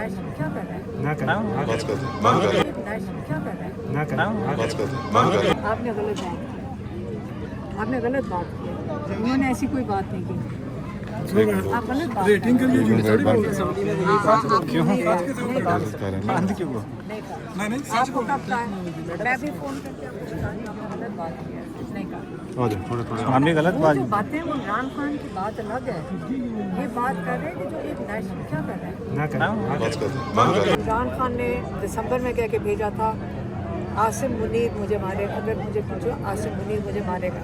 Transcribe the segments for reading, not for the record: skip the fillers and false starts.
National क्या कर रहे हैं? ना करें बस कर बंद कर नेशनल क्या कर रहे हैं? ना करें बस कर बंद कर आपने गलत बात की, आपने गलत बात की, उन्होंने ऐसी कोई बात नहीं की। आप गलत बात रेटिंग के लिए जो थोड़ी बहुत क्यों कर रहे हैं बंद क्यों हुआ? नहीं आपको कब कहा है? मैं भी फोन करके आपको बताऊंगी, आपने गलत बात की है, नहीं कहा। आ जाओ थोड़े थोड़े हमने गलत वो बात जो बातें वो इमरान खान की बात अलग है, ये बात कर रहे हैं कि जो एक नेशनल क्या कर रहे हैं? ना करें बस कर बंद कर इमरान खान ने दिसंबर में कह के भेजा था आसिम मुनीर मुझे मारेगा, अगर मुझे पूछो आसिम मुनीर मुझे मारेगा,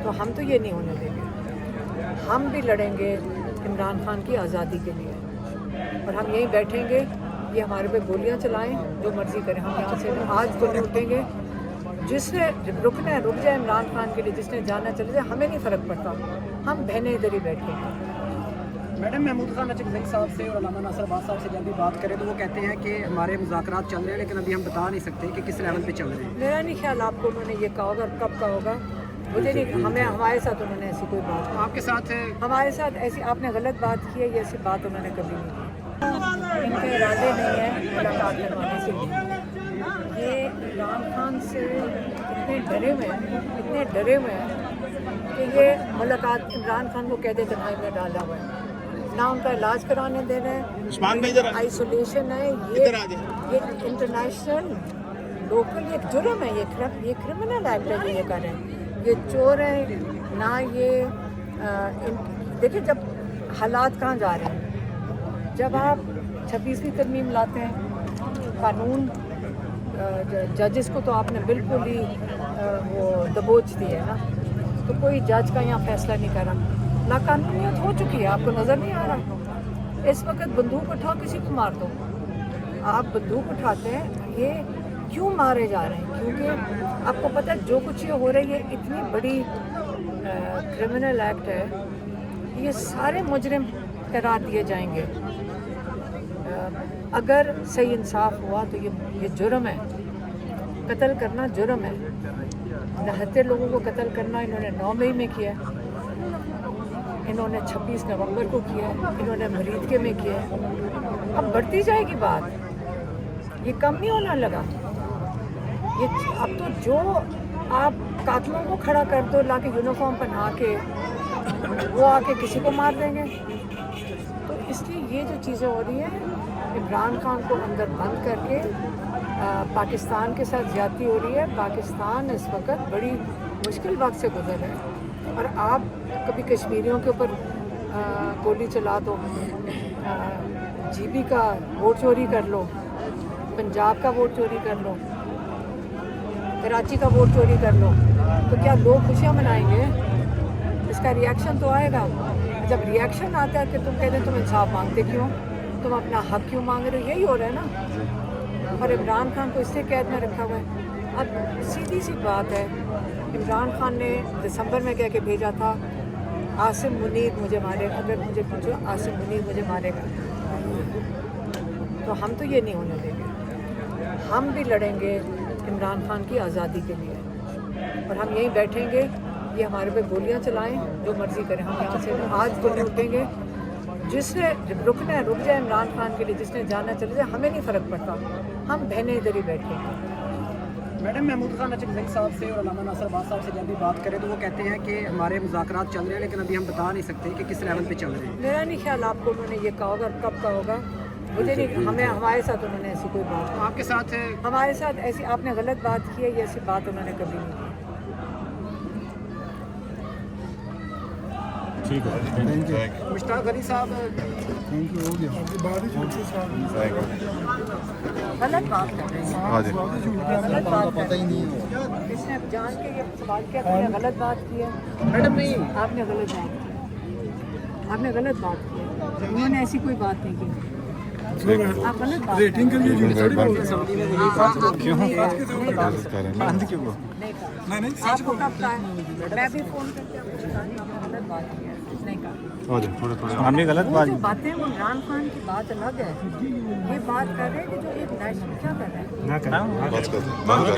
तो हम तो ये नहीं होने देंगे। हम भी लड़ेंगे इमरान खान की आज़ादी के लिए, और हम यहीं बैठेंगे, ये हमारे पे गोलियां चलाएं, जो मर्जी करें, हम यहाँ से आज तो नहीं उठेंगे। जिसने रुकना है रुक जाए इमरान खान के लिए, जिसने जाना चले जाए, हमें नहीं फ़र्क पड़ता, हम बहनें इधर ही बैठेंगे। मैडम महमूद खान नजम साहब से और अल्लामा नासिर अब्बास साहब से जब भी बात करें तो वो कहते हैं कि हमारे मुज़ाकरात चल रहे हैं, लेकिन अभी हम बता नहीं सकते कि किस लेवल पे चल रहे हैं। मेरा नहीं ख्याल आपको उन्होंने ये कहा होगा, कब कहा होगा मुझे नहीं, हमें हमारे साथ उन्होंने ऐसी कोई बात, आपके साथ हमारे साथ ऐसी आपने गलत बात की है, ये ऐसी बात उन्होंने कभी नहीं की। इनके इरादे नहीं है मुलाकात करवाने के लिए। ये इमरान खान से इतने डरे हुए हैं कि ये मुलाकात इमरान खान को कहते तन्हाई में डाला हुआ है, ना उनका इलाज कराने दे रहे हैं, आइसोलेशन है, ये इंटरनेशनल लोकल ये जुर्म है, ये क्रिमिनल एक्ट है, ये कर रहे हैं, ये चोर है ना, ये देखिए जब हालात कहाँ जा रहे हैं, जब आप 26वीं तरमीम लाते हैं, कानून जजेस को तो आपने बिल्कुल ही वो दबोच दी है ना, तो कोई जज का यहाँ फैसला नहीं कर रहा, नाकानूनीयत हो चुकी है, आपको नज़र नहीं आ रहा? इस वक्त बंदूक उठाओ किसी को मार दो, आप बंदूक उठाते हैं, ये क्यों मारे जा रहे हैं? क्योंकि आपको पता है जो कुछ ये हो रही है, इतनी बड़ी क्रिमिनल एक्ट है, ये सारे मुजरिम करार दिए जाएंगे। अगर सही इंसाफ हुआ तो ये जुर्म है, कत्ल करना जुर्म है, 69 लोगों को कत्ल करना इन्होंने 9 मई में किया, इन्होंने 26 नवंबर को किया, इन्होंने मरीदके में किया, अब बढ़ती जाएगी बात, ये कम नहीं होना लगा। ये अब तो जो आप कातलों को खड़ा कर दो लाके यूनिफॉर्म पहना के, वो आके किसी को मार देंगे, तो इसलिए ये जो चीज़ें हो रही हैं, इमरान खान को अंदर बंद करके पाकिस्तान के साथ ज़्यादती हो रही है। पाकिस्तान इस वक्त बड़ी मुश्किल वक्त से गुजर रहा है, और आप कभी कश्मीरियों के ऊपर गोली चला दो, GB का वोट चोरी कर लो, पंजाब का वोट चोरी कर लो, कराची का वोट चोरी कर लो, तो क्या लोग खुशियाँ मनाएंगे? इसका रिएक्शन तो आएगा। जब रिएक्शन आता है कि तुम कहते हैं तुम इंसाफ मांगते क्यों, तुम अपना हक क्यों मांग रहे हो, यही हो रहा है ना। और इमरान खान को इससे कैद में रखा हुआ है। अब सीधी सी बात है, इमरान खान ने दिसंबर में कह के भेजा था आसिम मुनीर मुझे मारेगा, अगर मुझे पूछो आसिम मुनीर मुझे मारेगा, तो हम तो ये नहीं होने देंगे। हम भी लड़ेंगे इमरान खान की आज़ादी के लिए, और हम यहीं बैठेंगे, ये हमारे पे गोलियां चलाएं, जो मर्जी करें, हम यहाँ से आज तो नहीं उठेंगे। जिसने रुकना है रुक जाए इमरान खान के लिए, जिसने जाना चले जाए, हमें नहीं फ़र्क पड़ता, हम बहनें इधर ही बैठेंगे। मैडम महमूद खान नजम साहब से और अल्लामा नासिर अब्बास साहब से जब भी बात करें तो वो कहते हैं कि हमारे मुज़ाकरात चल रहे हैं, लेकिन अभी हम बता नहीं सकते कि किस लेवल पे चल रहे हैं। मेरा नहीं ख्याल आपको उन्होंने ये कहा होगा, कब कहा होगा मुझे नहीं, हमारे साथ उन्होंने ऐसी कोई बात, आपके साथ हमारे साथ ऐसी आपने गलत बात की है, ये ऐसी बात उन्होंने कभी नहीं की। ठीक है, मुश्ताक अली साहब थैंक यू, हो गया। गलत बात कर रहे हैं, आ जाओ गलत बात पता ही नहीं है, इसने जान के ये सवाल किया, तुमने गलत बात की है। मैडम नहीं, आपने गलत बात की, आपने गलत बात की है, उन्होंने ऐसी कोई बात नहीं की, आप गलत बात रेटिंग के लिए जो थोड़ी बहुत क्यों कर रहे हैं बंद क्यों हुआ? नहीं आपको कब कहा है? मैं भी फोन करके आपको बताऊंगी, आपने गलत बात की है, नहीं कहा। आ जाओ थोड़े थोड़े हमने गलत वो बात जो बातें वो इमरान खान की बात अलग है, ये बात कर रहे हैं कि जो एक नेशनल क्या कर रहे हैं? ना करें बस कर बंद कर